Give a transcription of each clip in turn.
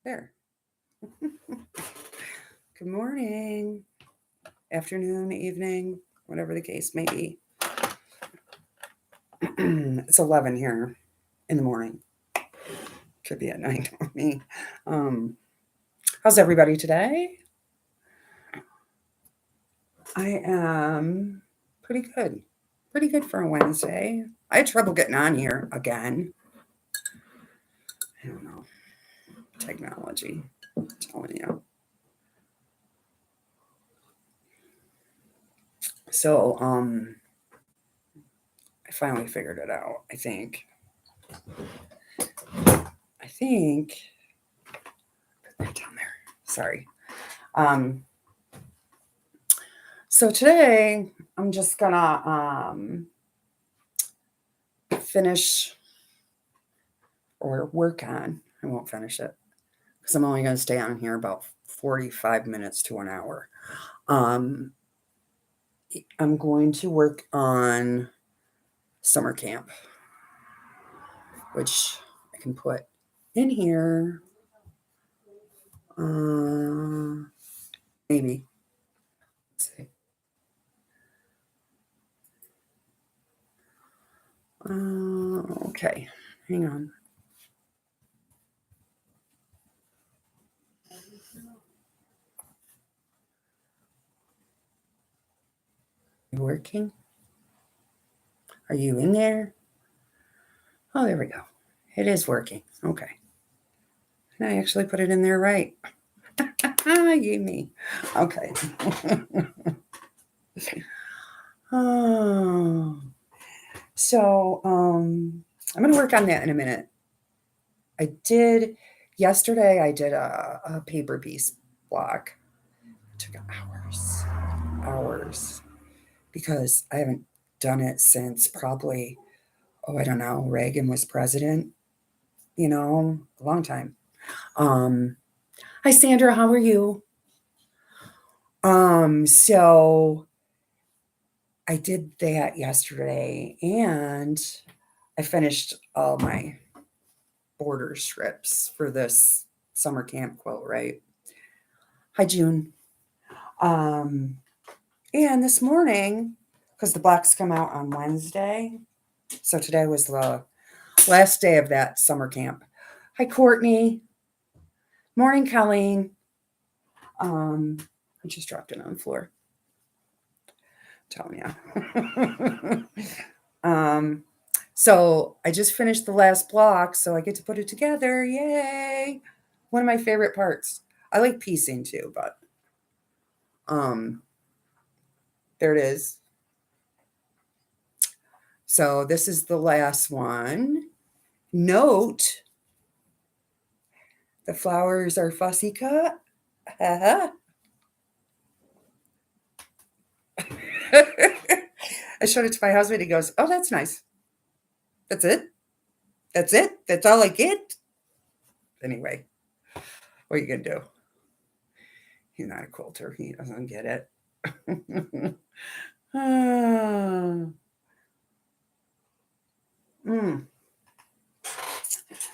There. Good morning, afternoon, evening, whatever the case may be. It's 11 here in the morning. Could be at night for me. Um, how's everybody today? I am pretty good. Pretty good for a Wednesday. I had trouble getting on here again. I don't know. Technology. I'm telling you. So, I finally figured it out, I think. Put that down there. Sorry. So today I'm just gonna finish or work on. I won't finish it because I'm only gonna stay on here about 45 minutes to an hour. I'm going to work on summer camp, which I can put in here. Maybe. Let's see. Okay, hang on. You working? Are you in there? Oh, there we go. It is working. Okay. And I actually put it in there right. You me. Okay. Oh. So I'm going to work on that in a minute. Yesterday I did a paper piece block. It took hours, because I haven't done it since probably, I don't know, Reagan was president, a long time. Hi Sandra, how are you? So I did that yesterday, and I finished all my border strips for this summer camp quilt, right? Hi, June. And this morning, because the blocks come out on Wednesday, so today was the last day of that summer camp. Hi, Courtney. Morning, Colleen. I just dropped it on the floor. Telling you. So I just finished the last block, so I get to put it together. Yay! One of my favorite parts. I like piecing too, but there it is. So this is the last one. Note, the flowers are fussy cut. I showed it to my husband. He goes, "Oh, that's nice. That's it? That's it? That's all I get?" Anyway, what are you going to do? He's not a quilter. He doesn't get it.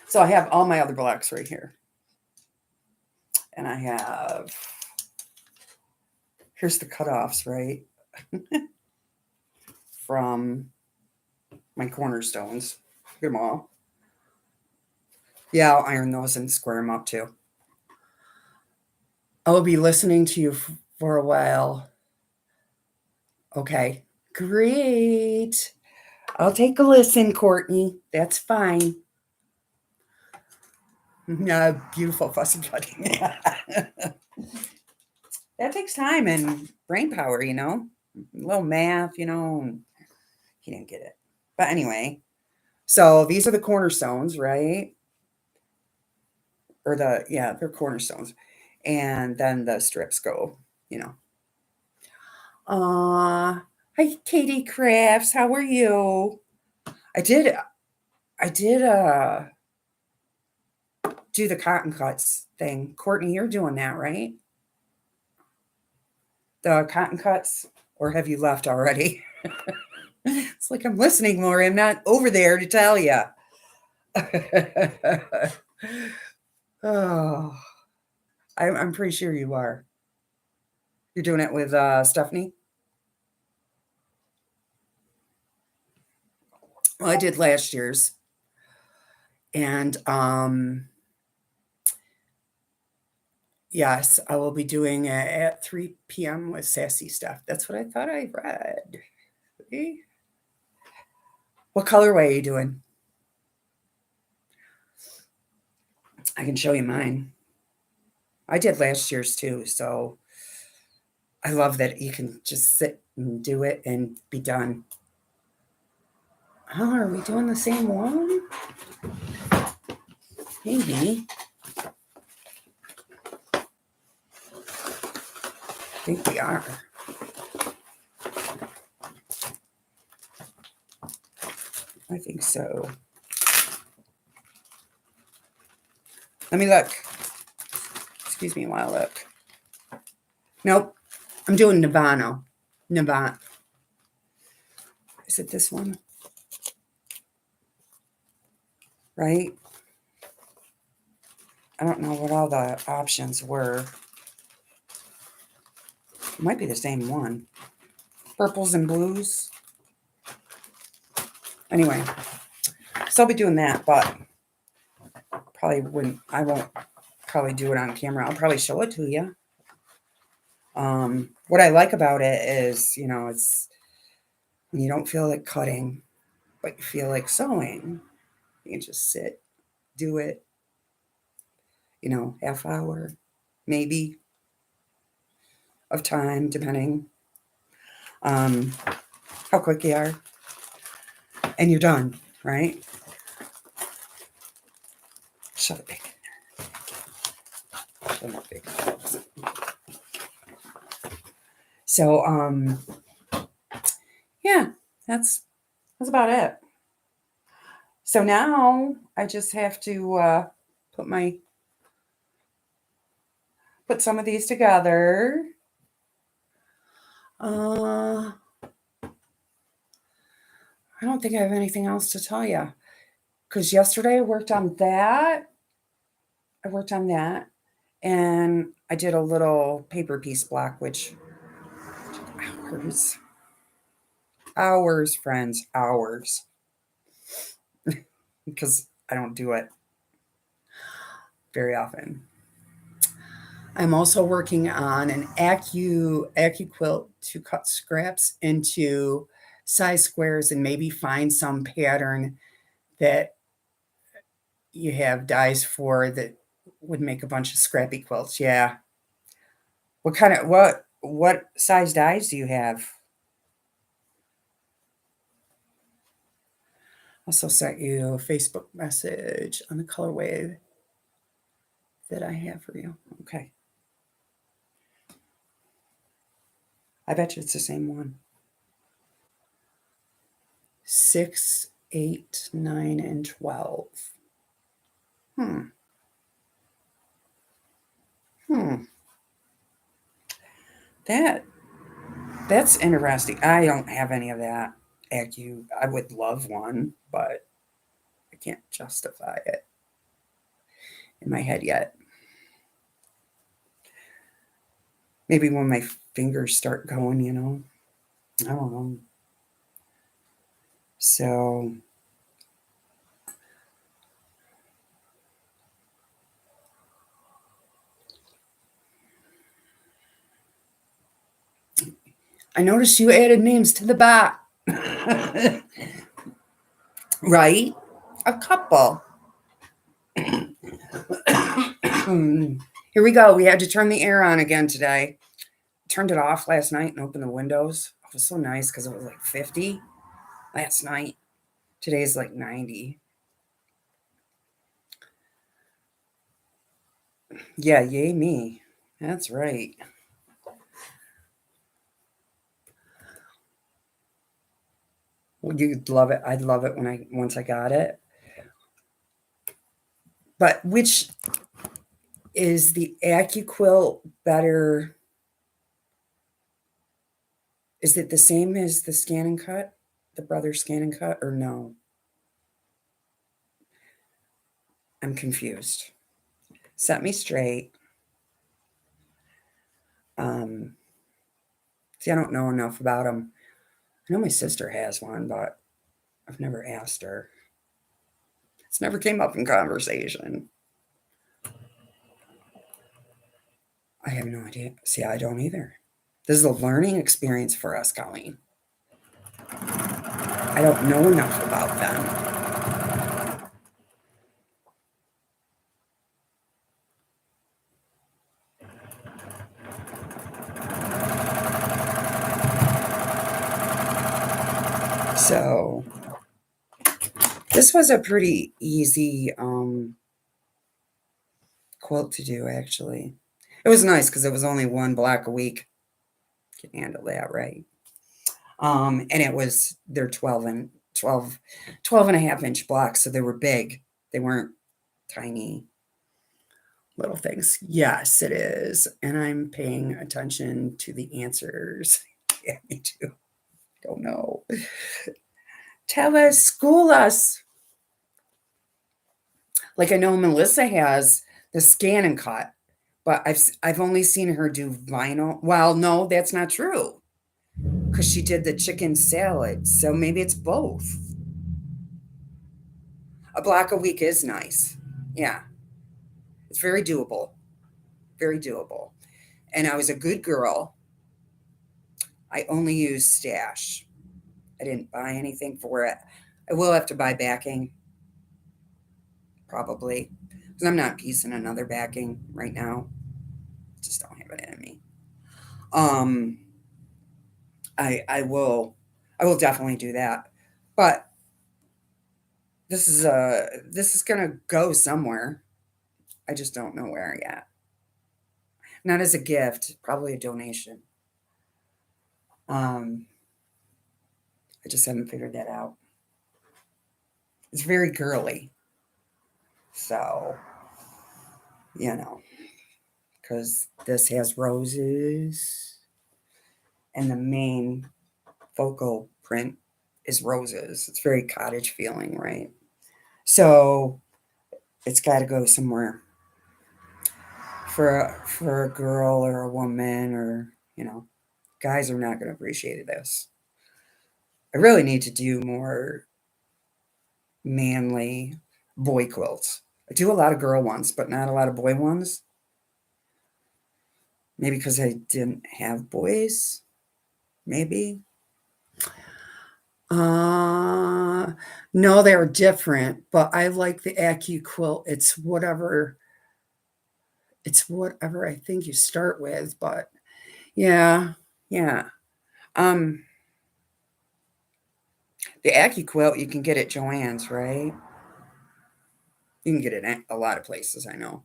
So I have all my other blocks right here. And I have, here's the cutoffs, right? From my cornerstones. Look at them all. Yeah, I'll iron those and square them up too. I will be listening to you for a while. Okay, great. I'll take a listen, Courtney. That's fine. Beautiful fussy cutting. That takes time and brain power, a little math, He didn't get it. But anyway, so these are the cornerstones, right? Or they're cornerstones. And then the strips go, Hi Katie Crafts, how are you? I did do the cotton cuts thing. Courtney, you're doing that, right? The cotton cuts, or have you left already? It's like I'm listening, Lori. I'm not over there to tell you. Oh, I'm pretty sure you are. You're doing it with Stephanie? Well, I did last year's. And yes, I will be doing it at 3 p.m. with Sassy Stuff. That's what I thought I read. See? What colorway are you doing? I can show you mine. I did last year's too, so I love that you can just sit and do it and be done. Oh, are we doing the same one? Maybe. I think we are. I think so. Let me look. Excuse me while I look. Nope. I'm doing Nirvana. Nirvana. Is it this one? Right? I don't know what all the options were. It might be the same one. Purples and blues. Anyway, so I'll be doing that, but I won't probably do it on camera. I'll probably show it to you. What I like about it is, it's when you don't feel like cutting, but you feel like sewing, you can just sit, do it, half hour, maybe, of time, depending how quick you are. And you're done, right? Shove it back in there. So, yeah, that's about it. So now I just have to put some of these together. I don't think I have anything else to tell you, because yesterday I worked on that. And I did a little paper piece block, which took hours, friends, hours, because I don't do it very often. I'm also working on an AccuQuilt to cut scraps into size squares and maybe find some pattern that you have dies for that would make a bunch of scrappy quilts. Yeah. What size dies do you have? Also sent you a Facebook message on the colorway that I have for you. Okay. I bet you it's the same one. 6, 8, 9, and 12. That's interesting. I don't have any of that. I would love one, but I can't justify it in my head yet. Maybe when my fingers start going, I don't know. So I noticed you added names to the back. Right? A couple. Here we go. We had to turn the air on again today. Turned it off last night and opened the windows. It was so nice because it was like 50 last night. Today's like 90. Yeah, yay me. That's right. Well, you'd love it. I'd love it once I got it. But which is the AccuQuilt better? Is it the same as the Scan and Cut? The Brother Scan and Cut, or no? I'm confused. set me straight. See, I don't know enough about them. I know my sister has one, but I've never asked her. It's never came up in conversation. I have no idea. See, I don't either. This is a learning experience for us, Colleen. I don't know enough about them. So this was a pretty easy quilt to do, actually. It was nice because it was only one block a week. Can handle that, right? And they're 12 and a half inch blocks, so they were big. They weren't tiny little things. Yes, it is. And I'm paying attention to the answers. Yeah, me too. Don't know. Tell us, school us. Like I know Melissa has the scan and cut, but I've only seen her do vinyl. Well, no, that's not true. Because she did the chicken salad. So maybe it's both. A block a week is nice. Yeah. It's very doable. Very doable. And I was a good girl. I only used stash. I didn't buy anything for it. I will have to buy backing, probably. Because I'm not piecing another backing right now. Just don't have it in me. Um I will definitely do that. But this is gonna go somewhere. I just don't know where yet. Not as a gift, probably a donation. Um, I just haven't figured that out. It's very girly. So, you know, because this has roses and the main focal print is roses. It's very cottage feeling, right? So it's got to go somewhere for a girl or a woman or guys are not going to appreciate this. I really need to do more manly boy quilts. I do a lot of girl ones, but not a lot of boy ones. Maybe because I didn't have boys. Maybe. No, they're different, but I like the Acu quilt. It's whatever I think you start with, but yeah, yeah. Um, the Acu quilt you can get at Joann's, right? You can get it at a lot of places, I know.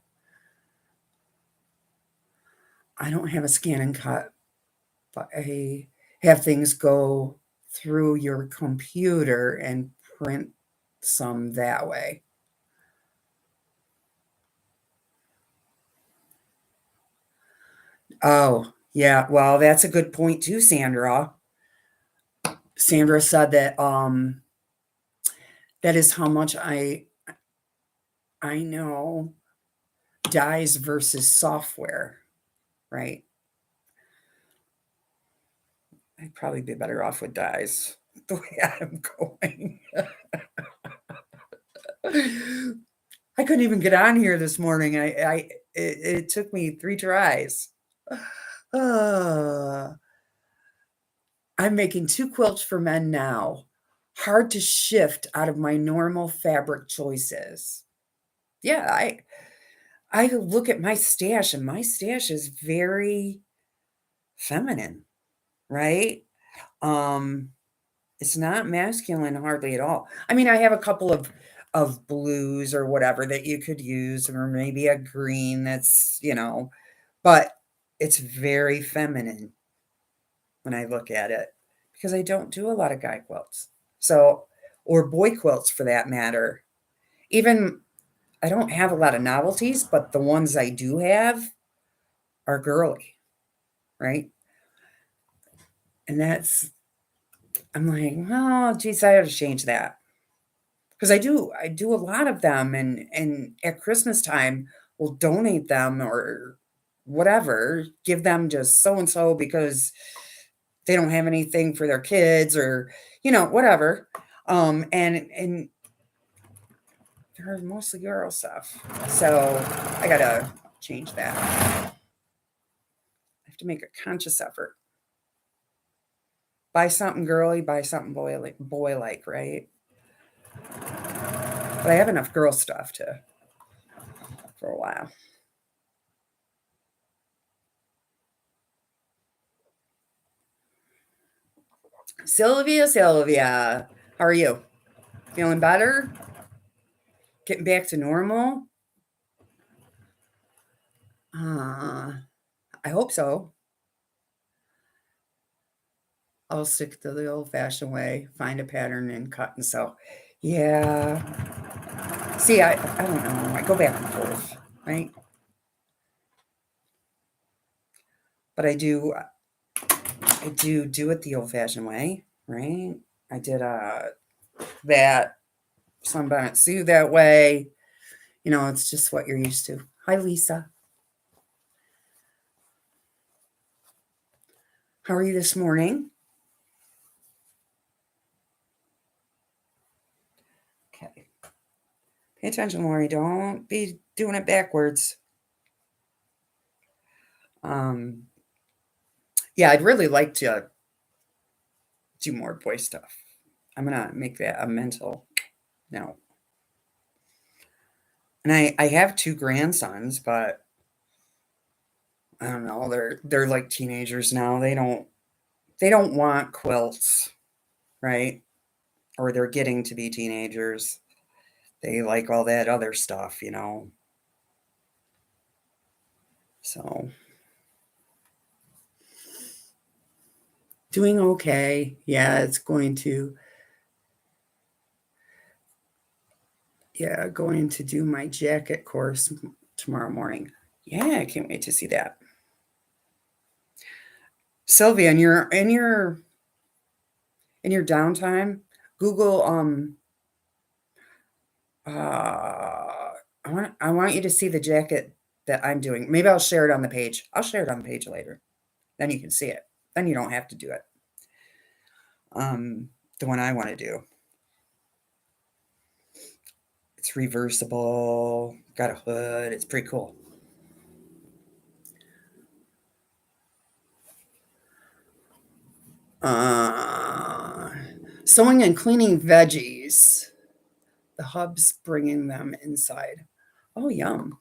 I don't have a scan and cut, but I have things go through your computer and print some that way. Oh, yeah. Well, that's a good point too, Sandra. Sandra said that that is how much I know dies versus software, right? I'd probably be better off with dies the way I'm going. I couldn't even get on here this morning. It took me 3 tries. Uh, I'm making 2 quilts for men now. Hard to shift out of my normal fabric choices. Yeah, I look at my stash and my stash is very feminine, right? Um it's not masculine hardly at all. I mean, I have a couple of blues or whatever that you could use or maybe a green that's, but it's very feminine when I look at it because I don't do a lot of guy quilts. So, or boy quilts for that matter. Even I don't have a lot of novelties, but the ones I do have are girly, right? And I'm like, oh, geez, I ought to change that because I do a lot of them, and at Christmas time, Well, donate them or whatever. Give them just so and so because they don't have anything for their kids or whatever. And they're mostly girl stuff. So I gotta change that. I have to make a conscious effort. Buy something girly, buy something boy like, right? But I have enough girl stuff for a while. Sylvia, how are you? Feeling better? Getting back to normal? I hope so. I'll stick to the old-fashioned way, find a pattern and cut and sew. Yeah. See, I don't know. I go back and forth, right? But I do it the old-fashioned way, right? I did that sunbonnet Sue that way. It's just what you're used to. Hi, Lisa. How are you this morning? Okay. Pay attention, Lori. Don't be doing it backwards. Yeah, I'd really like to do more boy stuff. I'm gonna make that a mental note. And I have two grandsons, but I don't know. They're like teenagers now. They don't want quilts, right? Or they're getting to be teenagers. They like all that other stuff. So doing okay. Yeah, it's going to do my jacket course tomorrow morning. Yeah, I can't wait to see that. Sylvia, in your downtime, Google I want you to see the jacket that I'm doing. Maybe I'll share it on the page. I'll share it on the page later. Then you can see it. Then you don't have to do it. The one I want to do. It's reversible, got a hood. It's pretty cool. Sewing and cleaning veggies. The hub's bringing them inside. Oh, yum.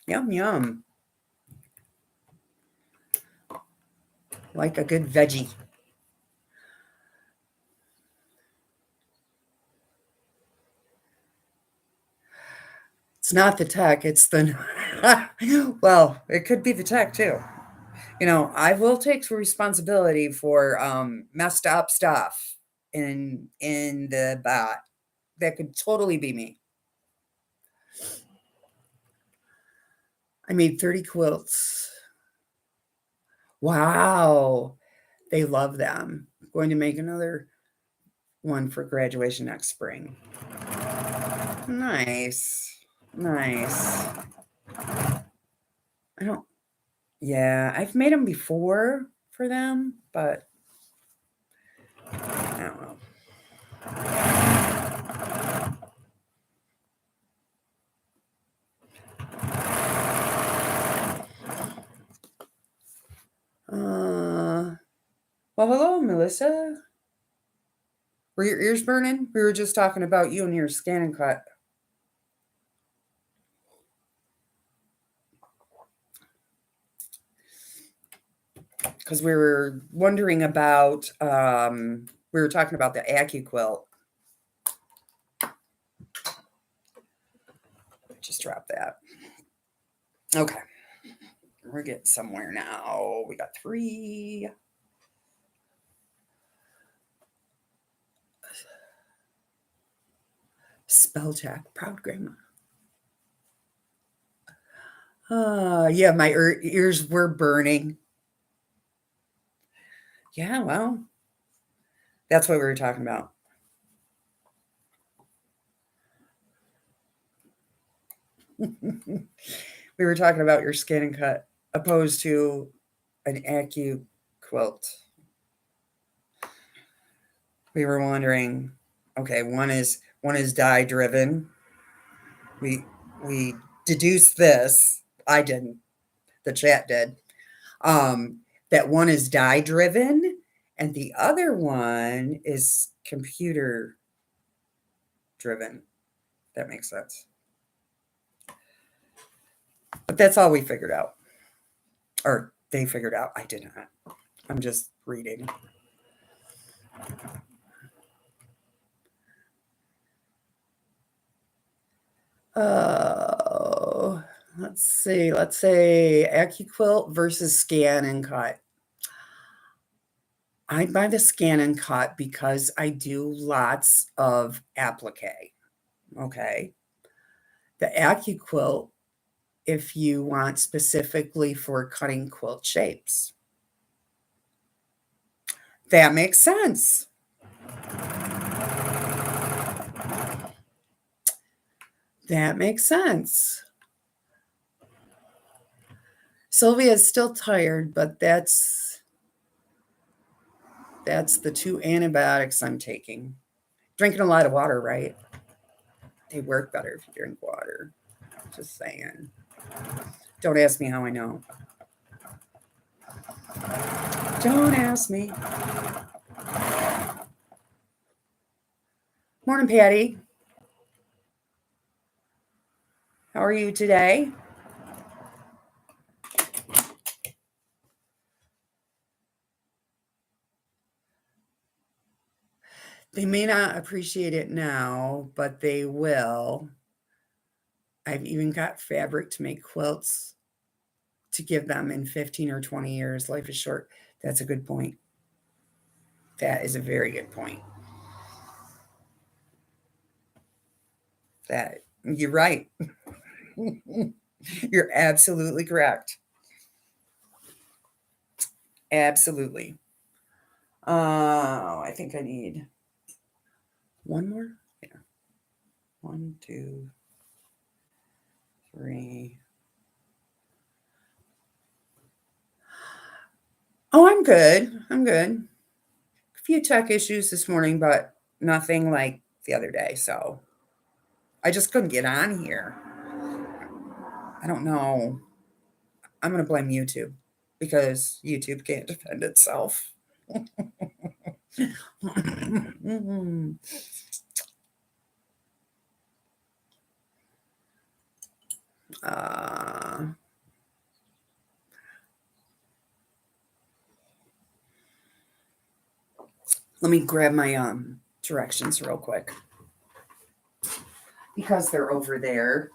Yum, yum. Like a good veggie. It's not the tech, it's the well, it could be the tech too. I will take responsibility for messed up stuff in the bot. That could totally be me. I made 30 quilts. Wow. They love them. I'm going to make another one for graduation next spring. Nice. Nice. I don't Yeah, I've made them before for them, but I don't know. Well, hello, Melissa. Were your ears burning? We were just talking about you and your scan and cut. Because we were wondering about, we were talking about the AccuQuilt. Just drop that. Okay. We're getting somewhere now. We got 3. Spell check. Proud grandma. Yeah, my ears were burning. Yeah, well, that's what we were talking about. We were talking about your scan and cut opposed to an Acu quilt. We were wondering, okay, one is dye driven. We deduced this. I didn't. The chat did. Um, that one is dye driven, and the other one is computer driven. That makes sense. But that's all we figured out. Or they figured out. I did not. I'm just reading. Oh, let's see. Let's say AccuQuilt versus Scan and Cut. I'd buy the Scan and Cut because I do lots of applique. Okay. The AccuQuilt, if you want specifically for cutting quilt shapes. That makes sense. That makes sense. Sylvia's still tired, but that's the 2 antibiotics I'm taking. Drinking a lot of water, right? They work better if you drink water. Just saying. Don't ask me how I know. Don't ask me. Morning, Patty. How are you today? They may not appreciate it now, but they will. I've even got fabric to make quilts to give them in 15 or 20 years. Life is short. That's a good point. That is a very good point. That you're right. You're absolutely correct. Absolutely. I think I need one more. Yeah. 1, 2, 3. Oh, I'm good. I'm good. A few tech issues this morning, but nothing like the other day. So I just couldn't get on here. I don't know. I'm going to blame YouTube because YouTube can't defend itself. uh, let me grab my directions real quick because they're over there.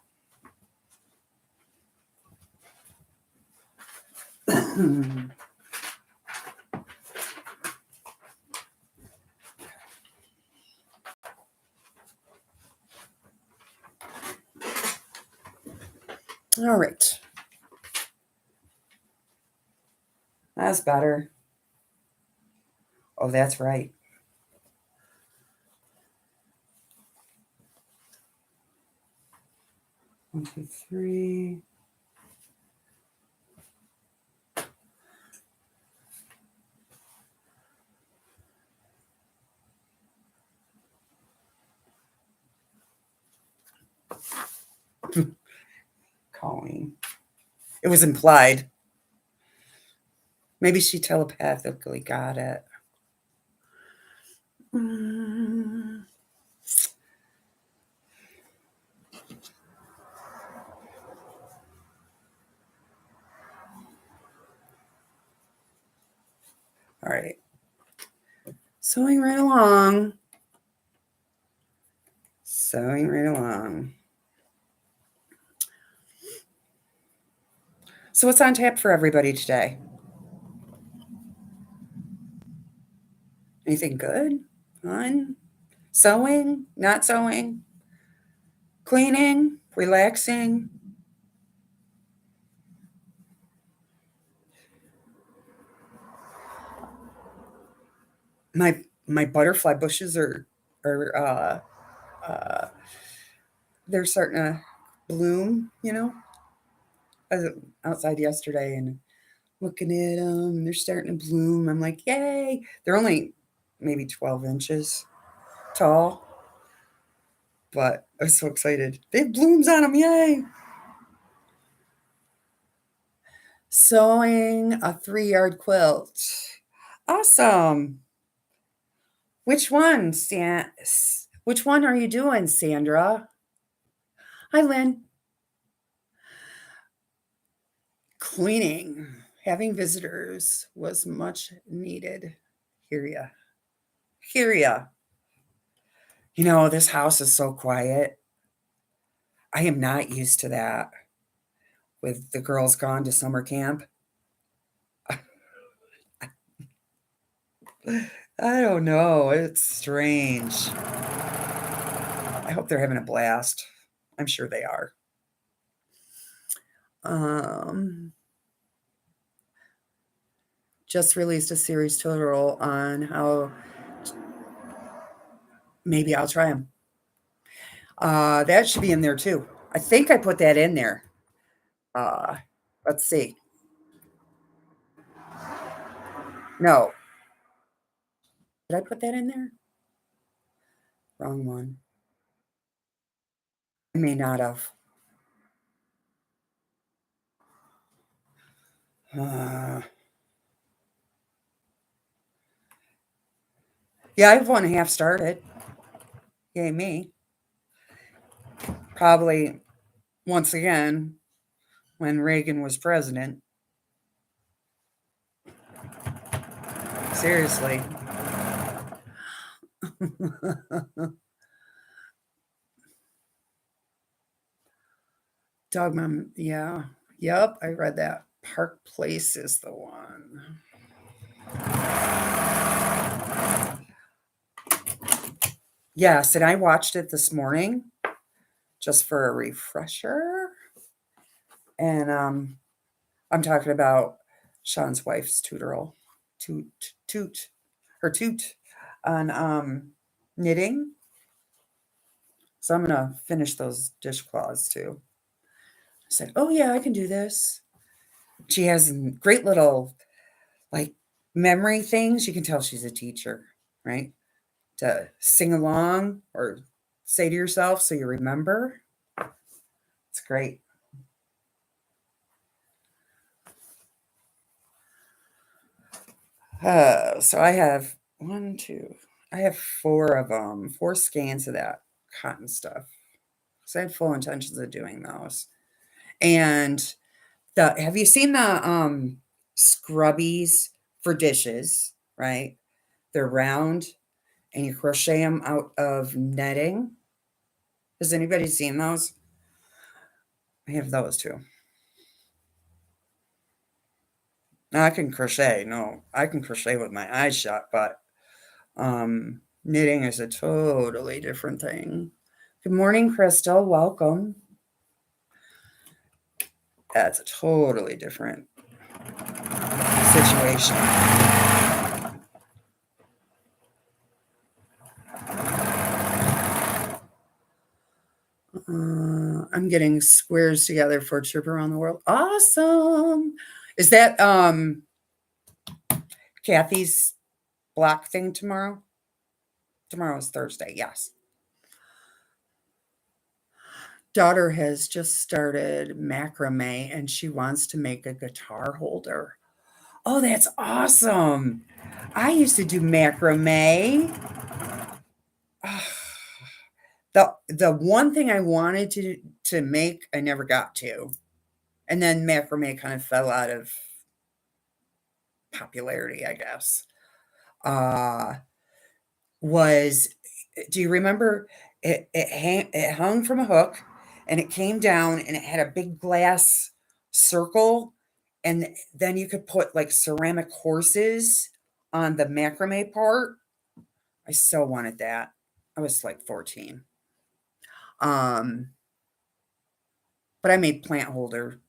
All right. That's better. Oh, that's right. One, two, three. Calling. It was implied. Maybe she telepathically got it. All right. Sewing right along. Sewing right along. So what's on tap for everybody today? Anything good? Fun? Sewing? Not sewing? Cleaning? Relaxing? My butterfly bushes are they're starting to bloom, I was outside yesterday and looking at them, and they're starting to bloom. I'm like, yay. They're only maybe 12 inches tall, but I was so excited. They have blooms on them, yay. Sewing a 3-yard quilt. Awesome. Which one, Which one are you doing, Sandra? Hi, Lynn. Cleaning. Having visitors was much needed. Hear ya. Hear ya. This house is so quiet. I am not used to that with the girls gone to summer camp. I don't know. It's strange. I hope they're having a blast. I'm sure they are. Just released a series tutorial on how. Maybe I'll try them. That should be in there too. I think I put that in there. Let's see. No. Did I put that in there? Wrong one. I may not have. Yeah, I have 1.5 started. Yay, me. Probably, once again, when Reagan was president. Seriously. Dogma, yeah. Yep, I read that. Park Place is the one. Yes, and I watched it this morning just for a refresher. And I'm talking about Sean's wife's tutorial, her toot on knitting. So I'm gonna finish those dishcloths too. I said, "Oh yeah, I can do this." She has great little like memory things. You can tell she's a teacher, right? To sing along or say to yourself so you remember. It's great. So I have I have 4 of them, 4 scans of that cotton stuff. So I had full intentions of doing those. And have you seen the scrubbies for dishes, right? They're round and you crochet them out of netting. Has anybody seen those? I have those too. Now I can crochet. No, I can crochet with my eyes shut, but knitting is a totally different thing. Good morning, Crystal. Welcome. That's a totally different situation. I'm getting squares together for a trip around the world. Awesome. Is that Kathy's block thing tomorrow? Tomorrow is Thursday, yes. Daughter has just started macrame and she wants to make a guitar holder. Oh, that's awesome. I used to do macrame. The one thing I wanted to make, I never got to. And then macrame kind of fell out of popularity, I guess. Was Do you remember it hung from a hook and it came down and it had a big glass circle and then you could put like ceramic horses on the macrame part. I so wanted that. I was like 14. Um, but I made plant holder,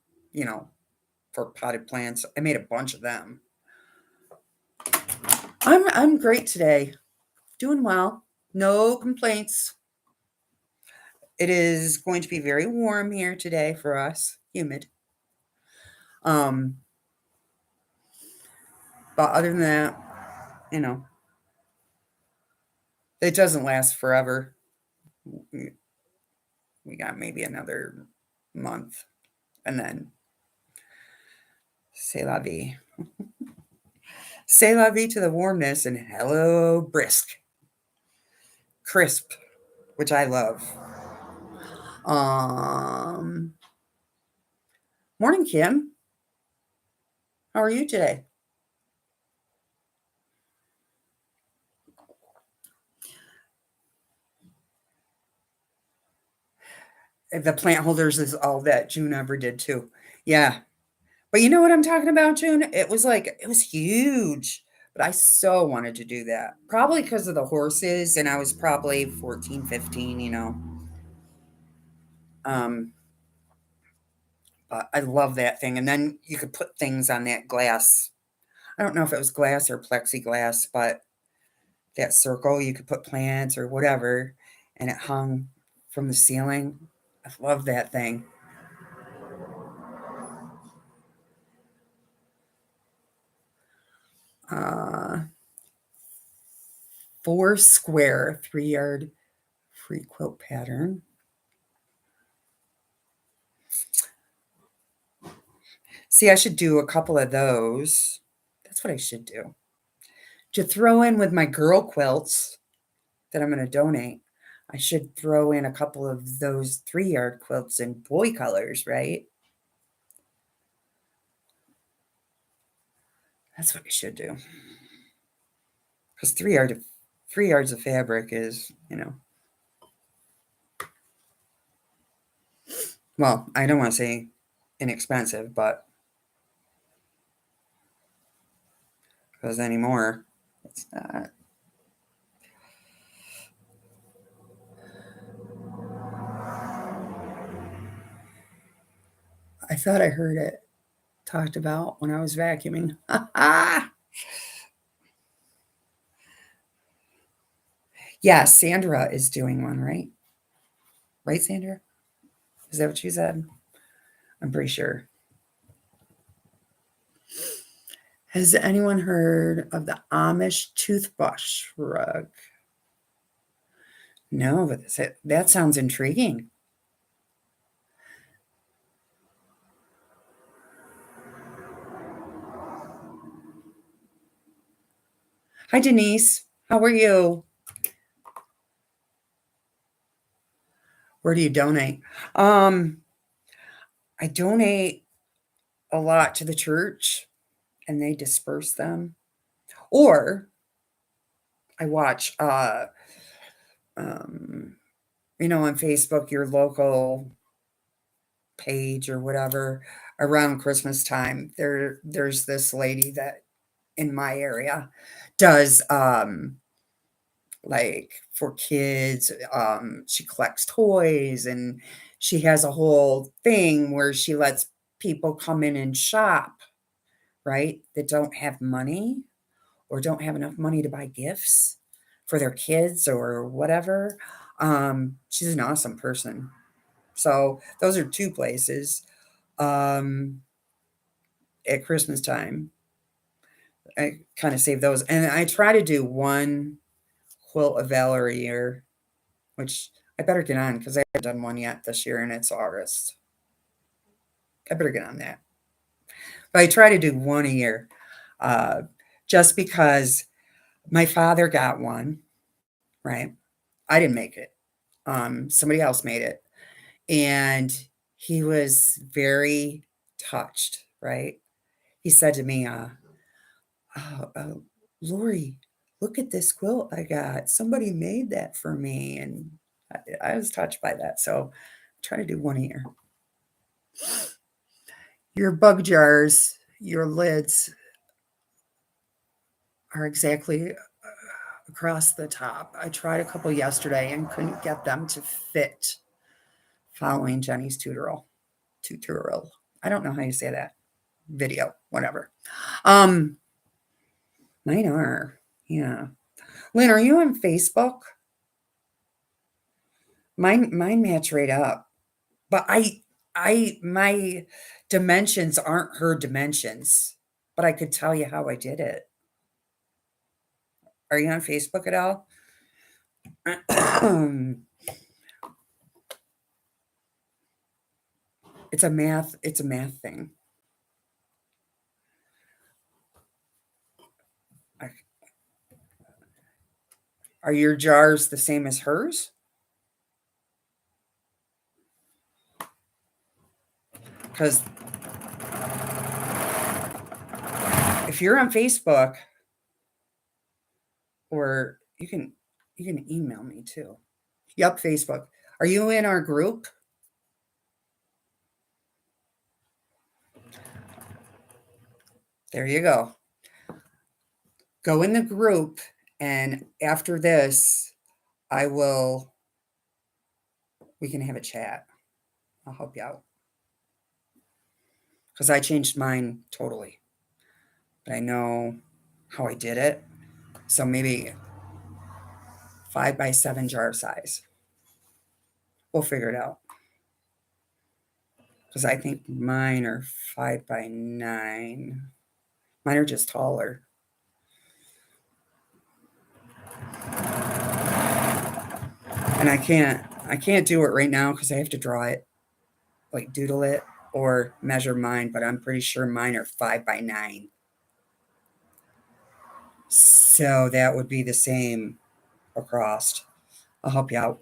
for potted plants. I made a bunch of them. I'm great today. Doing well. No complaints. It is going to be very warm here today for us, humid. Um, but other than that, you know, it doesn't last forever. We got maybe another month, and then c'est la vie. C'est la vie to the warmness, and hello, brisk, crisp, which I love. Um, Morning, Kim. How are you today? The plant holders is all that June ever did too. Yeah. But you know what I'm talking about, June? It was huge. But I so wanted to do that. Probably because of the horses, and I was probably 14, 15, you know. Um, but I love that thing. And then you could put things on that glass. I don't know if it was glass or plexiglass, but that circle, you could put plants or whatever, and it hung from the ceiling. I love that thing. Uh, Four square, 3 yard free quilt pattern. See, I should do a couple of those. That's what I should do. To throw in with my girl quilts that I'm going to donate, I should throw in a couple of those 3 yard quilts in boy colors, right? That's what I should do. Because 3 yards of fabric is, well, I don't want to say inexpensive, but because anymore, it's not. I thought I heard it talked about when I was vacuuming. Yeah, Sandra is doing one, right? Right, Sandra? Is that what you said? I'm pretty sure. Has anyone heard of the Amish toothbrush rug? No, but that sounds intriguing. Hi, Denise. How are you? Where do you donate? Um, I donate a lot to the church and they disperse them. Or I watch um on Facebook your local page or whatever around Christmas time. There's this lady that in my area does like for kids, she collects toys and she has a whole thing where she lets people come in and shop, right? That don't have money or don't have enough money to buy gifts for their kids or whatever. She's an awesome person. So those are two places. Um, at Christmas time, I kind of save those, and I try to do one quilt of Valor a year, which I better get on because I haven't done one yet this year, and it's August. I better get on that. But I try to do one a year, uh, just because my father got one. Right, I didn't make it. Somebody else made it, and he was very touched. Right, he said to me, "Oh, Lori, look at this quilt I got. Somebody made that for me." And I was touched by that. So try to do one a year. Your bug jars, your lids are exactly across the top. I tried a couple yesterday and couldn't get them to fit following Jenny's tutorial. I don't know how you say that. Video, whatever. Um, Mine are. Yeah. Lynn, are you on Facebook? Mine match right up. But my dimensions aren't her dimensions, but I could tell you how I did it. Are you on Facebook at all? It's a math thing. I- Are your jars the same as hers? Because if you're on Facebook, or you can email me too. Yep, Facebook. Are you in our group? There you go. Go in the group, and after this, I will we can have a chat. I'll help you out because I changed mine totally. But I know how I did it. So maybe 5 by 7 jar size. We'll figure it out. Because I think mine are 5 by 9. Mine are just taller. And I can't do it right now because I have to draw it, like doodle it or measure mine, but I'm pretty sure mine are 5 by 9. So that would be the same across. I'll help you out.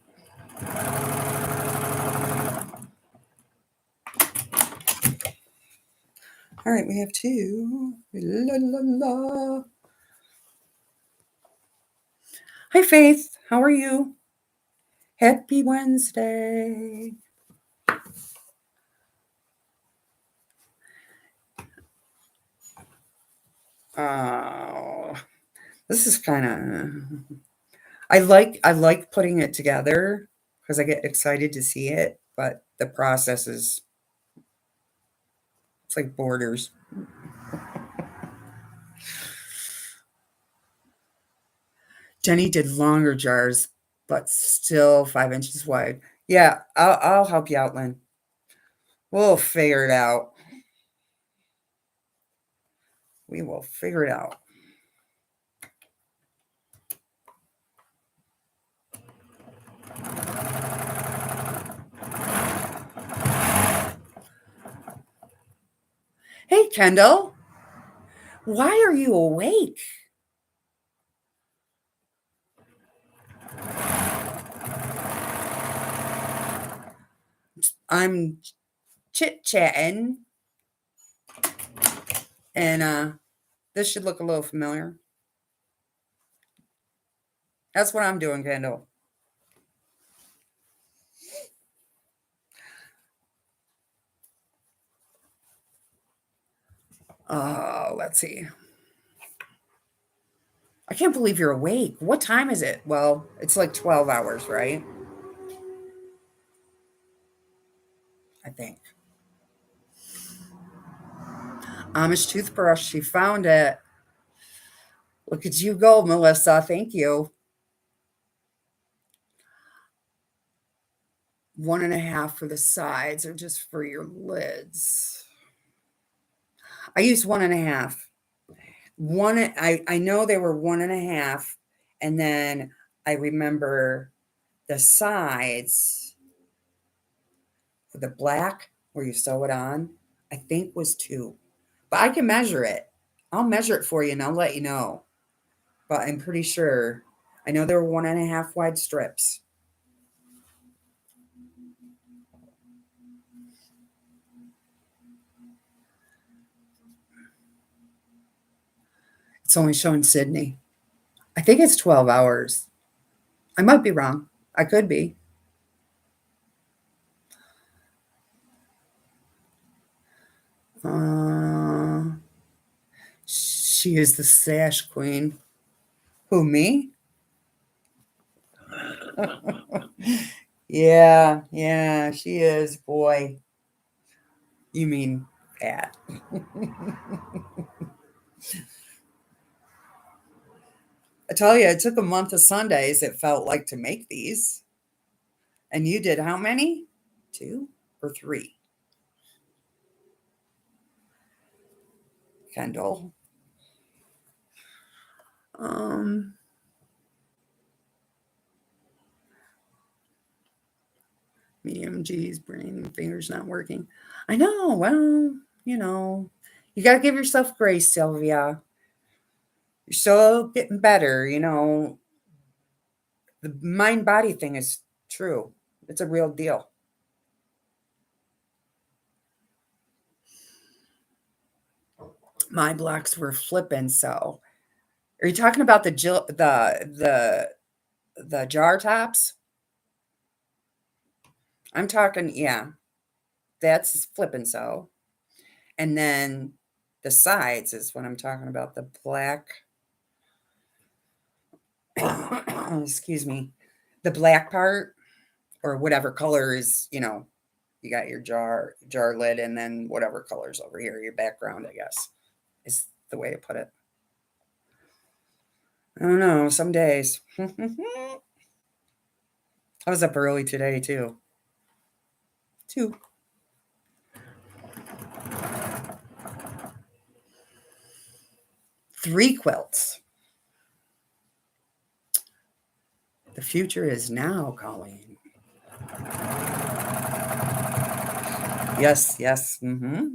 All right, we have two. La, la, la. Hi, Faith. How are you? Happy Wednesday. Oh, this is kind of. I like putting it together because I get excited to see it, but the process is it's like borders. Jenny did longer jars, but still 5 inches wide. Yeah, I'll help you out, Lynn. We'll figure it out. We will figure it out. Hey, Kendall, why are you awake? I'm chit chatting, and this should look a little familiar. That's what I'm doing, Kendall. Let's see. I can't believe you're awake. What time is it? Well, it's like 12 hours, right? I think. Amish toothbrush. She found it. Look at you go, Melissa. Thank you. 1.5 for the sides or just for your lids. I used 1.5. I know they were 1.5, and then I remember the sides for the black where you sew it on, I think was 2. But I can measure it. I'll measure it for you and I'll let you know. But I'm pretty sure I know there were 1.5 wide strips. It's only showing Sydney. I think it's 12 hours. I might be wrong. I could be. Uh, she is the sash queen. Who, me? Yeah, she is. Boy, you mean Pat. I tell you, it took a month of Sundays, it felt like, to make these. And you did how many? 2 or 3? Kendall. Medium G's brain fingers not working. I know. Well, you got to give yourself grace, Sylvia. You're still getting better. The mind body thing is true. It's a real deal. My blocks were flipping. So, are you talking about the jar tops? I'm talking, yeah, that's flipping. So, and then the sides is what I'm talking about. The black, excuse me, the black part or whatever color is, you got your jar lid, and then whatever colors over here, your background, I guess, is the way to put it. I don't know. Some days. I was up early today too. 3 quilts. The future is now, Colleen. Yes, yes. Well,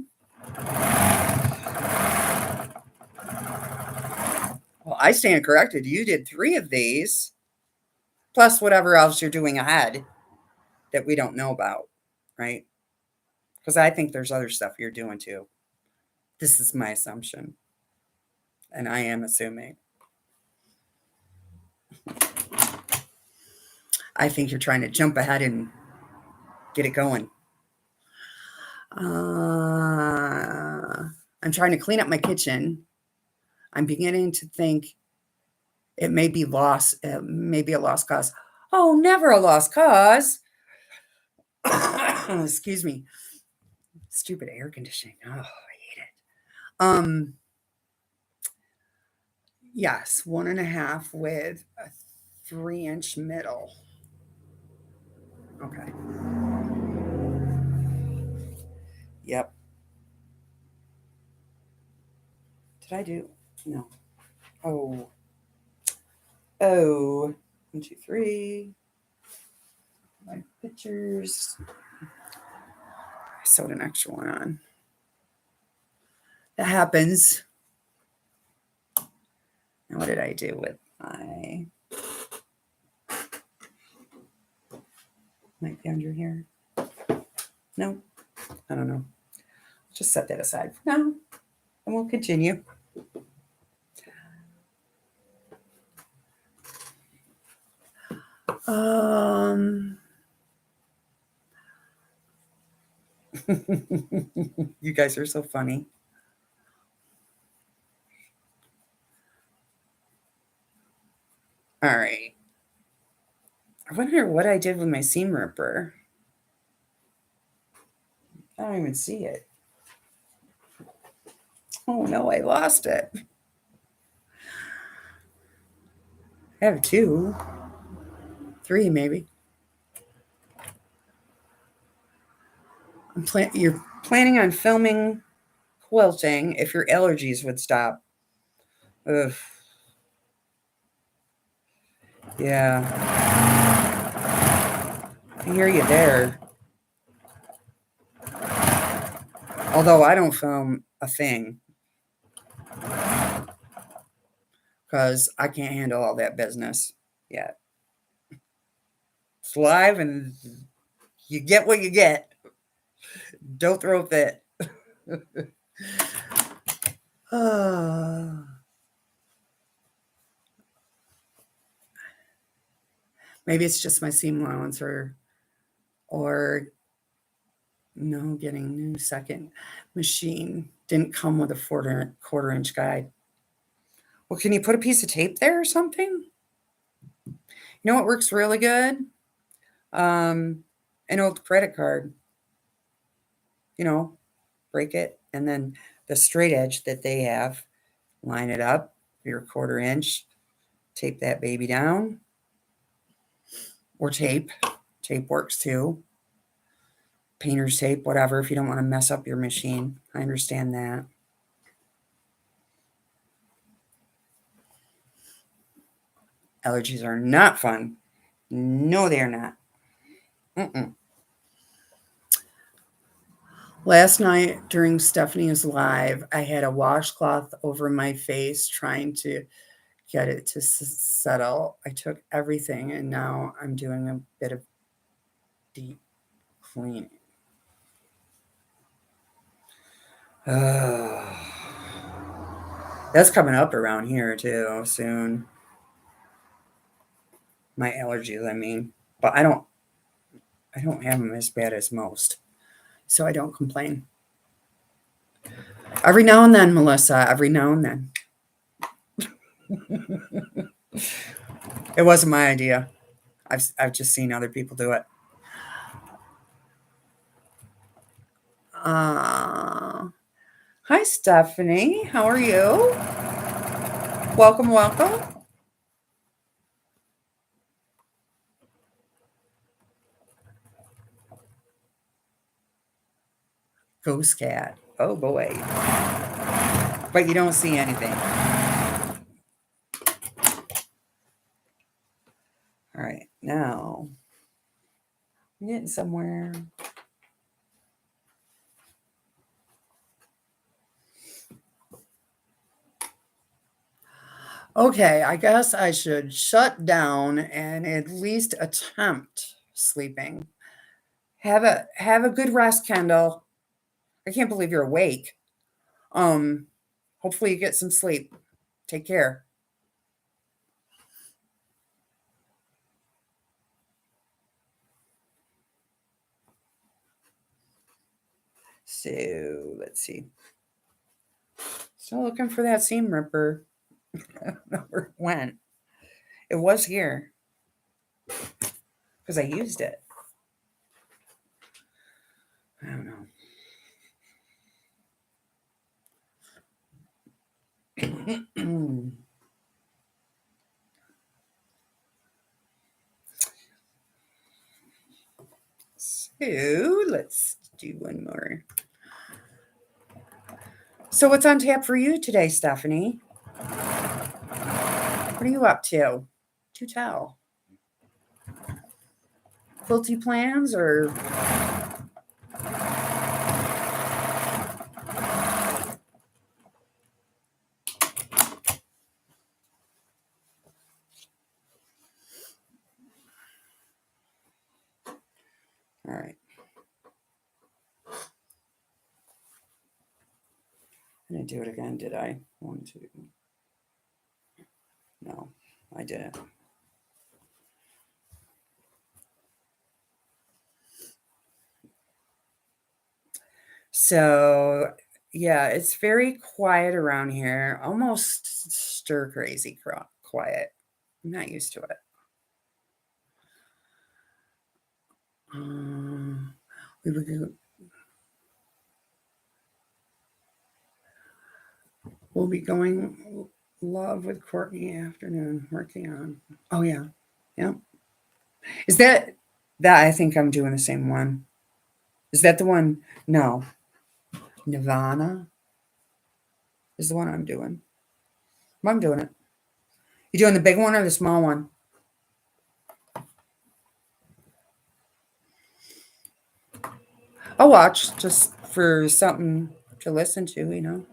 I stand corrected. You did 3 of these, plus whatever else you're doing ahead that we don't know about, right? Because I think there's other stuff you're doing too. This is my assumption. And I am assuming. I think you're trying to jump ahead and get it going. I'm trying to clean up my kitchen. I'm beginning to think it may be maybe a lost cause. Oh, never a lost cause. Excuse me. Stupid air conditioning. Oh, I hate it. Yes, 1.5 with a 3-inch middle. Okay. Yep. Did I do? No. Oh. 1, 2, 3. My pictures. I sewed an extra one on. That happens. Now, what did I do with my? Might be under here. No, I don't know. Just set that aside for now, and we'll continue. You guys are so funny. All right. I wonder what I did with my seam ripper. I don't even see it. Oh no, I lost it. I have 2, 3 maybe. You're planning on filming quilting if your allergies would stop. Ugh. Yeah. I hear you there. Although I don't film a thing because I can't handle all that business yet. It's live and you get what you get. Don't throw a fit. Maybe it's just my seam allowance or no, getting new second machine didn't come with a quarter-inch guide. Well, can you put a piece of tape there or something? You know what works really good? An old credit card. Break it, and then the straight edge that they have, line it up, your 1/4 inch, tape that baby down, or tape, Tape works too. Painter's tape, whatever, if you don't want to mess up your machine. I understand that. Allergies are not fun. No, they are not. Mm-mm. Last night during Stephanie's live, I had a washcloth over my face trying to get it to settle. I took everything and now I'm doing a bit of deep cleaning. That's coming up around here too soon. My allergies, I mean, but I don't have them as bad as most, so I don't complain. Every now and then, Melissa. Every now and then. It wasn't my idea. I've just seen other people do it. Hi, Stephanie. How are you? Welcome, welcome. Ghost cat. Oh boy. But you don't see anything. All right, now I'm getting somewhere. Okay, I guess I should shut down and at least attempt sleeping. Have a good rest, Kendall. I can't believe you're awake. Hopefully you get some sleep. Take care. So let's see. Still looking for that seam ripper. I don't know where it went. It was here because I used it. I don't know. So let's do one more. So what's on tap for you today, Stephanie? What are you up to? Do tell. Quilty plans or all right. I didn't do it again, did I? 1, 2. No, I didn't. So yeah, it's very quiet around here, almost stir crazy quiet. I'm not used to it. We would go, we'll be going love with Courtney afternoon working on. Oh yeah, yeah. Is that I think I'm doing the same one. Is that the one? No, Nirvana is the one I'm doing. I'm doing it. You doing the big one or the small one? I'll watch just for something to listen to, you know.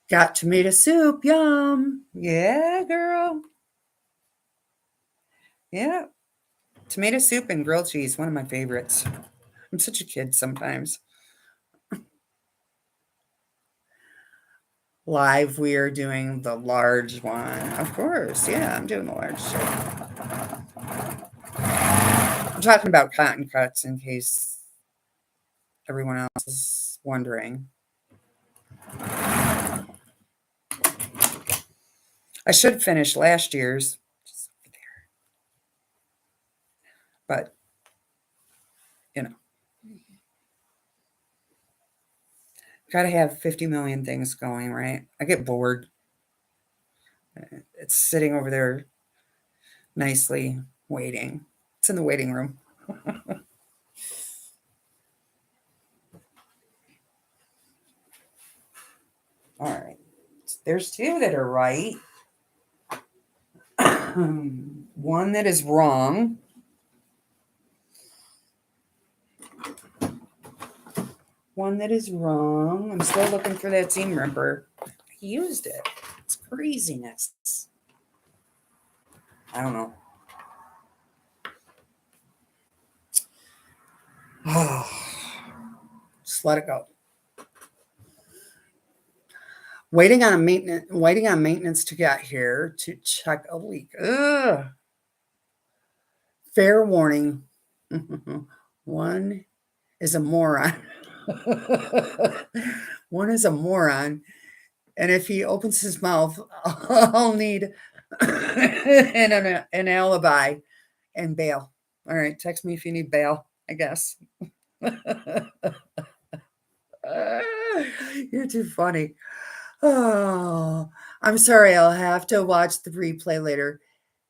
Got tomato soup. Yum. Yeah, girl. Yeah. Tomato soup and grilled cheese, one of my favorites. I'm such a kid sometimes. Live, we are doing the large one. Of course. Yeah, I'm doing the large too. I'm talking about cotton cuts in case everyone else is wondering. I should finish last year's, but you know, Gotta have 50 million things going, right? I get bored. It's sitting over there nicely waiting. It's in the waiting room. All right. There's two that are right. One that is wrong. One that is wrong. I'm still looking for that seam ripper. I used it. It's craziness. I don't know. Just let it go. Waiting on maintenance to get here to check a leak. Ugh. Fair warning. One is a moron. One is a moron. And if he opens his mouth, I'll need an alibi and bail. All right, text me if you need bail, I guess. You're too funny. Oh, I'm sorry. I'll have to watch the replay later.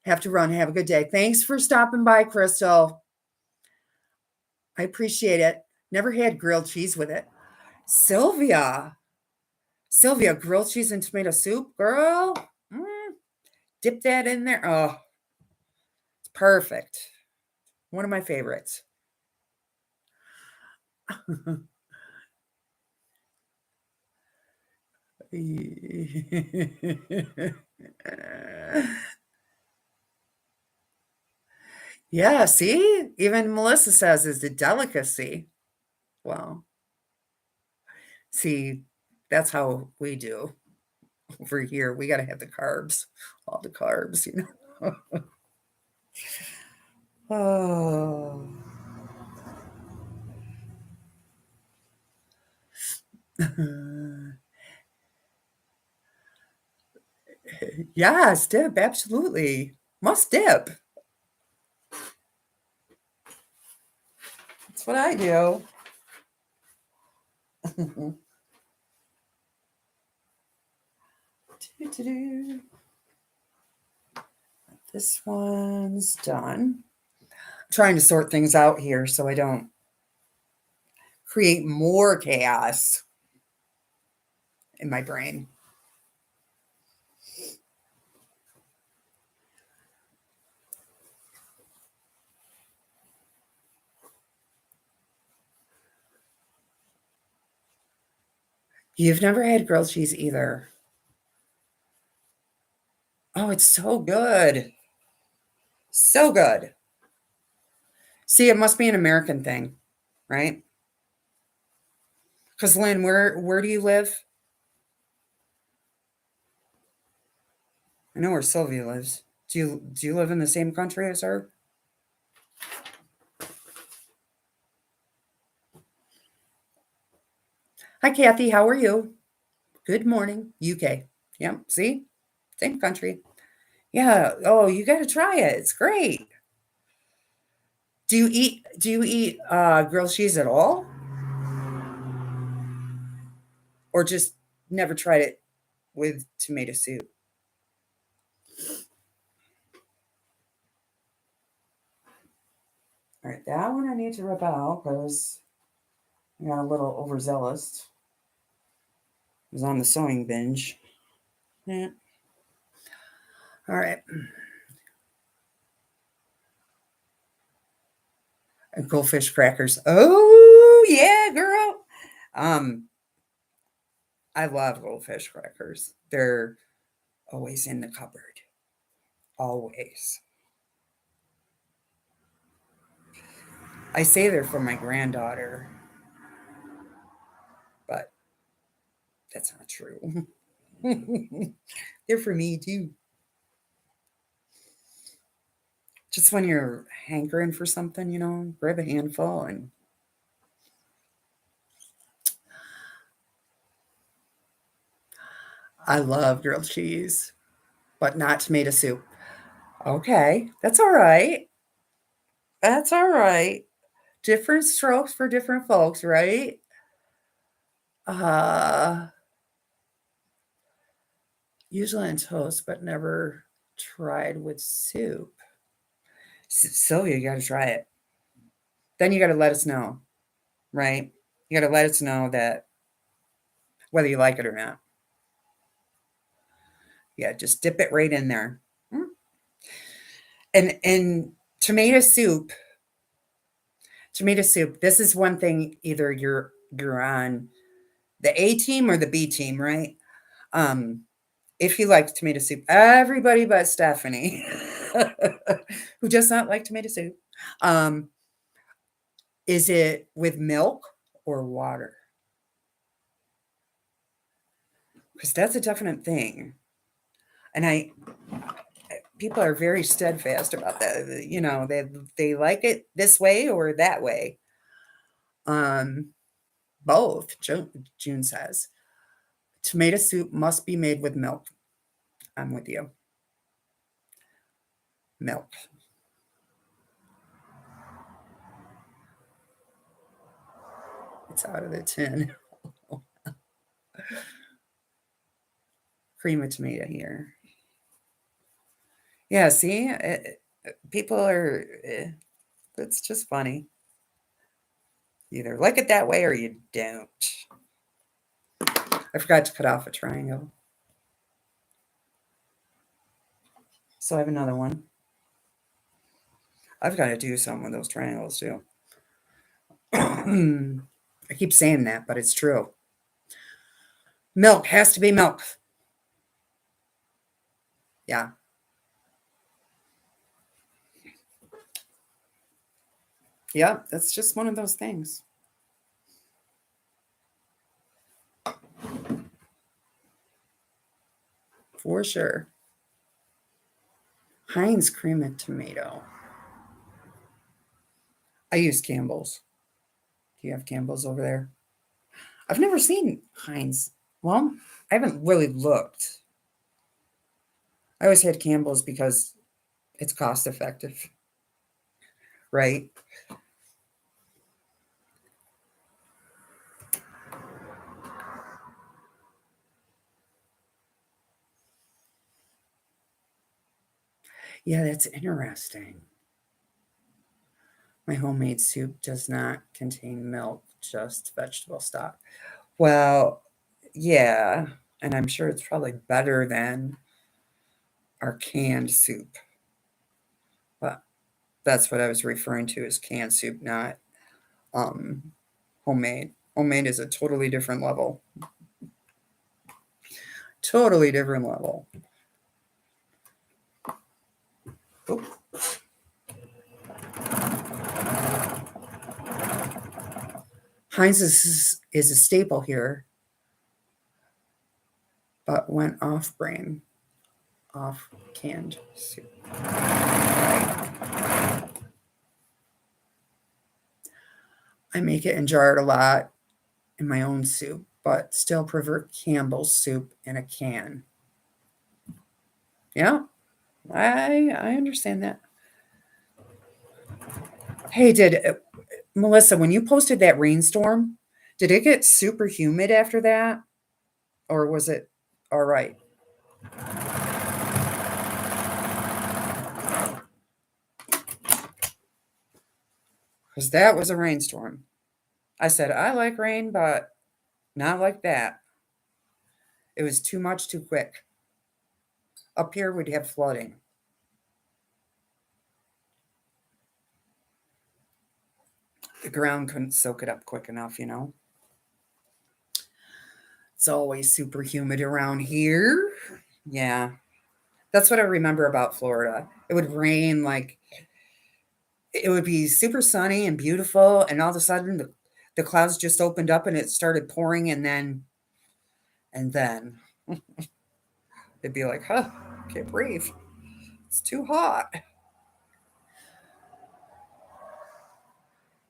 Have to run. Have a good day. Thanks for stopping by, Crystal. I appreciate it. Never had grilled cheese with it. Sylvia, grilled cheese and tomato soup, girl. Dip that in there. Oh, it's perfect. One of my favorites. Yeah, see? Even Melissa says it's a delicacy. Well, see, that's how we do over here. We got to have the carbs, all the carbs, you know. Oh. Yes, dip, absolutely. Must dip. That's what I do. This one's done. I'm trying to sort things out here so I don't create more chaos in my brain. You've never had grilled cheese either. Oh, it's so good. So good. See, it must be an American thing, right? Because Lynn, where do you live? I know where Sylvia lives. Do you live in the same country as her? Hi, Kathy. How are you? Good morning, UK. Yep. See, same country. Yeah. Oh, you got to try it. It's great. Do you eat grilled cheese at all, or just never tried it with tomato soup? All right, that one I need to rip out because I got a little overzealous. I was on the sewing binge. Yeah. All right. Goldfish crackers. Oh yeah, girl. Um, I love goldfish crackers. They're always in the cupboard. Always. I say they're for my granddaughter, but that's not true. They're for me too. Just when you're hankering for something, grab a handful and I love grilled cheese, but not tomato soup. Okay, that's all right. That's all right. Different strokes for different folks, right? Uh, usually on toast, but never tried with soup. Sylvia, you got to try it. Then you got to let us know, right? You got to let us know that whether you like it or not. Yeah, just dip it right in there. Mm. And tomato soup, this is one thing either you're on the A team or the B team, right? Um, if you like tomato soup, everybody but Stephanie, who does not like tomato soup, um, is it with milk or water? Because that's a definite thing. And people are very steadfast about that. You know, they like it this way or that way. Um, both. June says tomato soup must be made with milk. I'm with you. Milk. It's out of the tin. Cream of tomato here. Yeah, see, people are. It's just funny. You either like it that way or you don't. I forgot to cut off a triangle, so I have another one. I've got to do something with those triangles too. I keep saying that, but it's true. Milk has to be milk. Yeah. Yeah, that's just one of those things. For sure. Heinz cream and tomato. I use Campbell's. Do you have Campbell's over there? I've never seen Heinz. Well, I haven't really looked. I always had Campbell's because it's cost effective, right? Yeah, that's interesting. My homemade soup does not contain milk, just vegetable stock. Well, yeah, and I'm sure it's probably better than our canned soup. But that's what I was referring to as canned soup, not um, homemade. Homemade is a totally different level. Totally different level. Oop. Heinz is a staple here, but went off brand, off canned soup. I make it and jar it a lot in my own soup, but still prefer Campbell's soup in a can. Yeah, I understand that. Hey, did Melissa, when you posted that rainstorm, did it get super humid after that, or was it all right? Because that was a rainstorm. I said I like rain, but not like that. It was too much too quick. Up here, we'd have flooding. The ground couldn't soak it up quick enough, you know? It's always super humid around here. Yeah. That's what I remember about Florida. It would rain like it would be super sunny and beautiful, and all of a sudden the clouds just opened up and it started pouring, and then it'd be like, huh, can't breathe. It's too hot.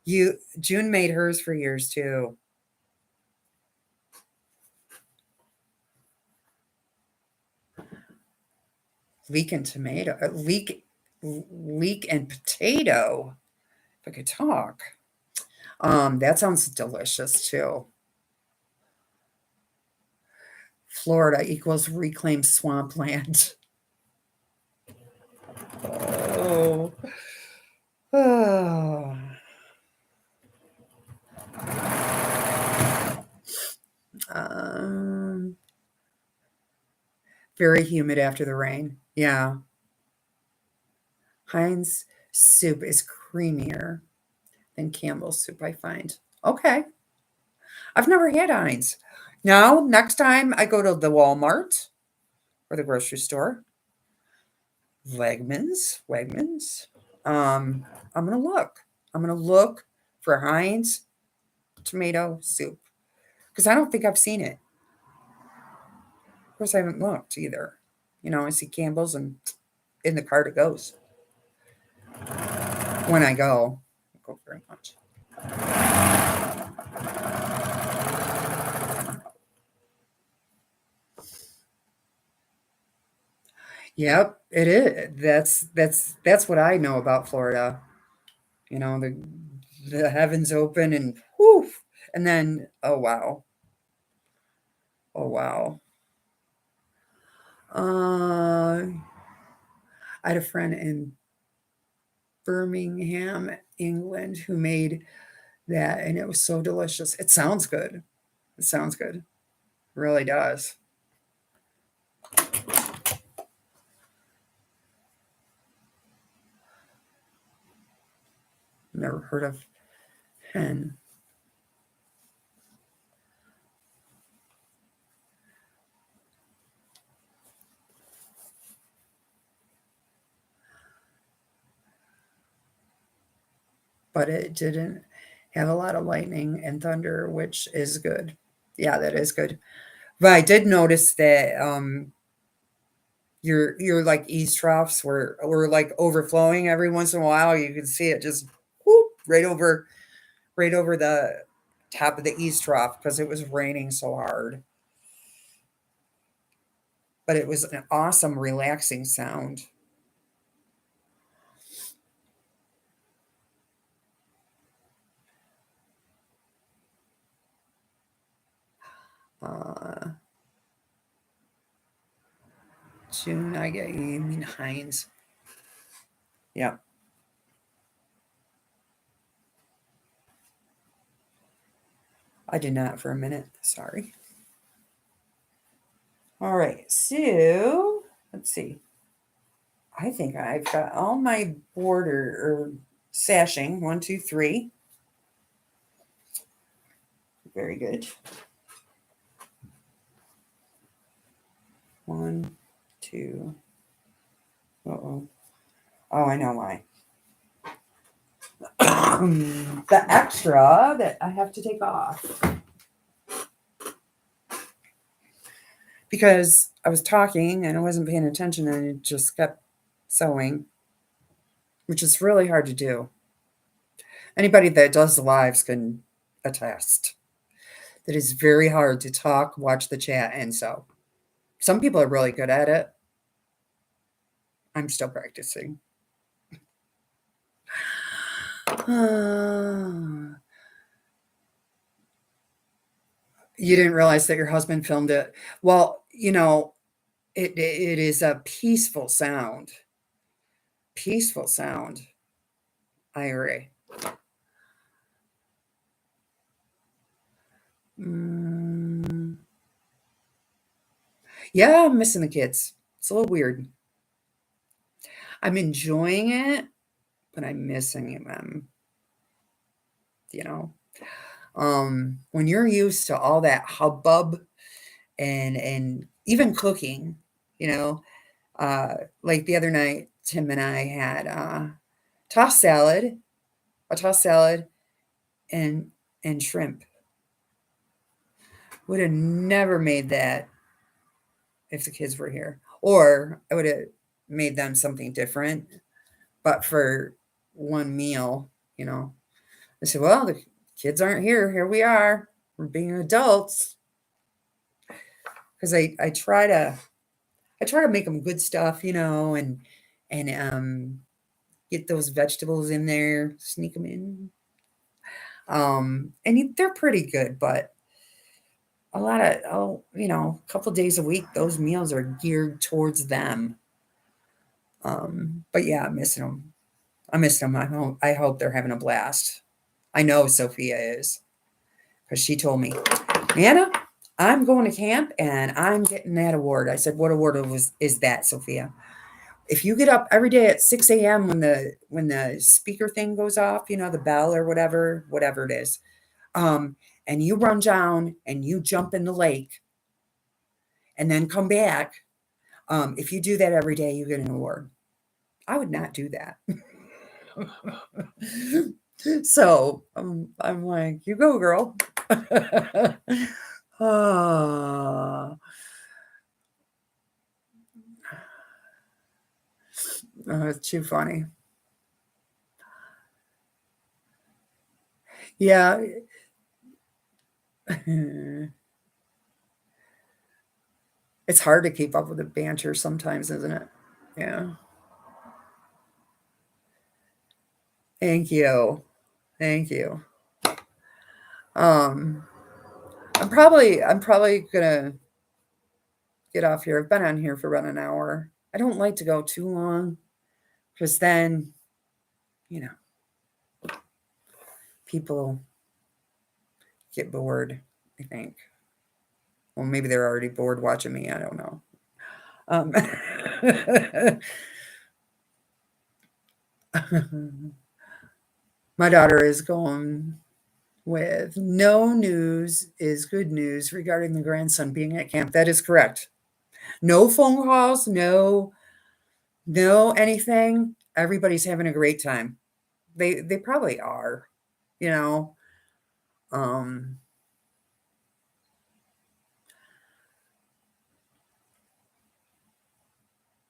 You June made hers for years too. Leek and tomato. Leek and potato. If I could talk. That sounds delicious too. Florida equals reclaimed swampland. Oh. Oh. Um, very humid after the rain. Yeah. Heinz soup is creamier than Campbell's soup, I find. Okay. I've never had Heinz. Now, next time I go to the Walmart or the grocery store, Wegmans, I'm gonna look. I'm gonna look for Heinz tomato soup because I don't think I've seen it. Of course, I haven't looked either. I see Campbell's and in the cart it goes. When I go, go very much. Yep, it is. That's what I know about Florida. The heavens open and whoo, and then oh wow, oh wow. Uh, I had a friend in Birmingham, England, who made that, and it was so delicious. It sounds good. It sounds good. It really does. Never heard of hen. But it didn't have a lot of lightning and thunder, which is good. Yeah, that is good. But I did notice that your like eaves troughs were like overflowing every once in a while. You could see it just whoop right over the top of the eaves trough because it was raining so hard. But it was an awesome, relaxing sound. Uh, June, I get you mean Heinz. Yeah, I did not for a minute. Sorry. All right, so let's see. I think I've got all my border or sashing. One, two, three. Very good. One, two. Uh-oh. Oh, I know why. The extra that I have to take off because I was talking and I wasn't paying attention and it just kept sewing, which is really hard to do. Anybody that does the lives can attest that it's very hard to talk, watch the chat, and sew. Some people are really good at it. I'm still practicing. You didn't realize that your husband filmed it. Well, it is a peaceful sound. Peaceful sound. I agree. Mm, yeah, I'm missing the kids. It's a little weird. I'm enjoying it, but I'm missing them. You know, when you're used to all that hubbub and even cooking, you know, uh, like the other night, Tim and I had tossed salad, a tossed salad, and shrimp. Would have never made that if the kids were here, or I would have made them something different. But for one meal, you know, I said, "Well, the kids aren't here. Here we are. We're being adults." Because I try to make them good stuff, and get those vegetables in there, sneak them in. And they're pretty good, but a lot of, a couple days a week, those meals are geared towards them. But yeah, I'm missing them. I miss them. I hope they're having a blast. I know Sophia is, because she told me, Anna, I'm going to camp and I'm getting that award. I said, what award is that, Sophia? If you get up every day at 6 a.m. when the speaker thing goes off, the bell or whatever it is, and you run down and you jump in the lake and then come back, if you do that every day, you get an award. I would not do that. So I'm like, you go, girl. Oh, it's too funny. Yeah. It's hard to keep up with the banter sometimes, isn't it? Yeah. Thank you. Thank you. Um, I'm probably gonna get off here. I've been on here for about an hour. I don't like to go too long because then, you know, people get bored, I think. Well, maybe they're already bored watching me. I don't know. Um, my daughter is going with no news is good news regarding the grandson being at camp. That is correct. No phone calls, no anything. Everybody's having a great time. They probably are, you know. Um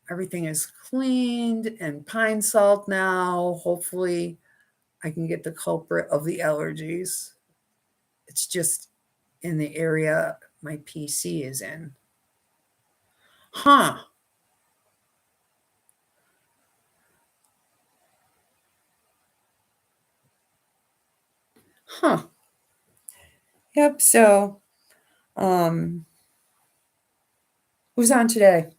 Everything is cleaned and pine salt now. Hopefully I can get the culprit of the allergies. It's just in the area my PC is in. Huh. Huh. Yep. So, um, who's on today?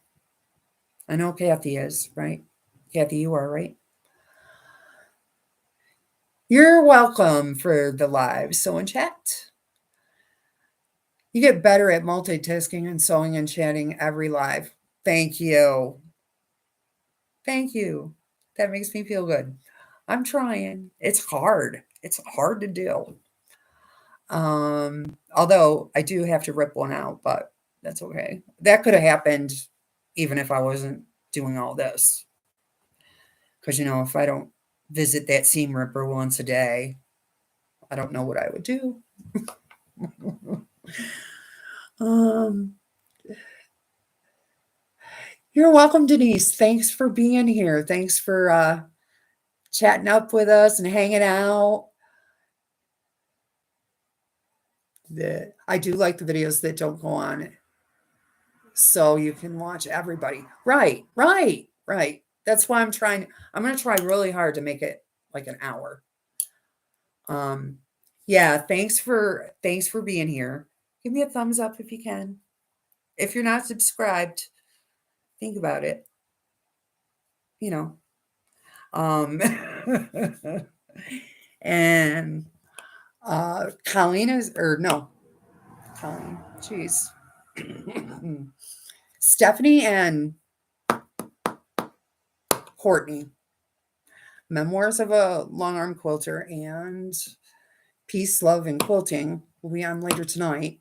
I know Kathy is, right? Kathy, you are, right? You're welcome for the live. So in chat, you get better at multitasking and sewing and chatting every live. Thank you. Thank you. That makes me feel good. I'm trying. It's hard. It's hard to do. Although I do have to rip one out, but that's okay. That could have happened even if I wasn't doing all this. Because, if I don't visit that seam ripper once a day, I don't know what I would do. um, you're welcome, Denise. Thanks for being here. Thanks for chatting up with us and hanging out. I do like the videos that don't go on so you can watch everybody. Right, right, right. That's why I'm going to try really hard to make it like an hour. Yeah, thanks for being here. Give me a thumbs up if you can. If you're not subscribed, think about it. You know. Um and Colleen is or no, Colleen. Jeez. Stephanie and Courtney. Memoirs of a Long Arm Quilter and Peace, Love, and Quilting will be on later tonight.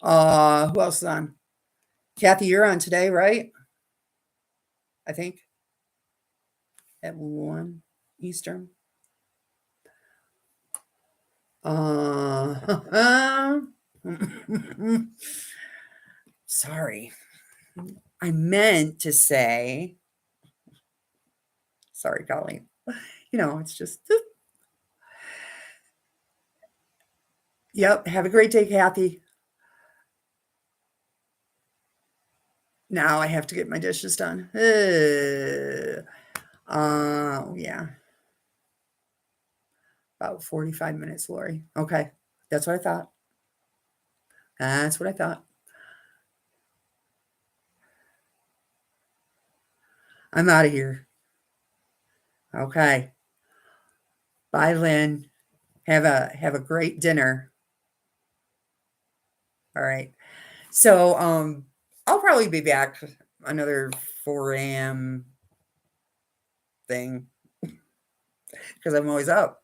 Who else is on? Kathy, you're on today, right? I think at 1 Eastern. Sorry. I meant to say, sorry, Colleen. It's just, yep. Have a great day, Kathy. Now I have to get my dishes done. Yeah. About 45 minutes, Lori. Okay. That's what I thought. That's what I thought. I'm out of here. Okay. Bye, Lynn. Have a great dinner. All right. So I'll probably be back another 4 a.m. thing because I'm always up.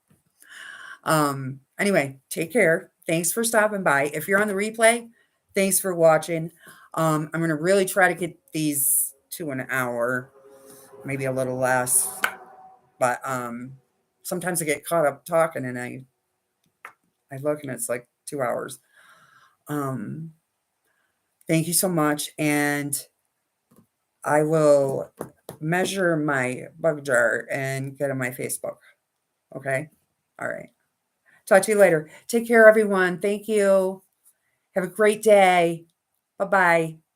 Anyway, take care. Thanks for stopping by. If you're on the replay, thanks for watching. I'm gonna really try to get these to an hour, maybe a little less. But sometimes I get caught up talking and I look and it's like 2 hours. Um, thank you so much. And I will measure my bug jar and get on my Facebook. Okay. All right. Talk to you later. Take care, everyone. Thank you. Have a great day. Bye bye.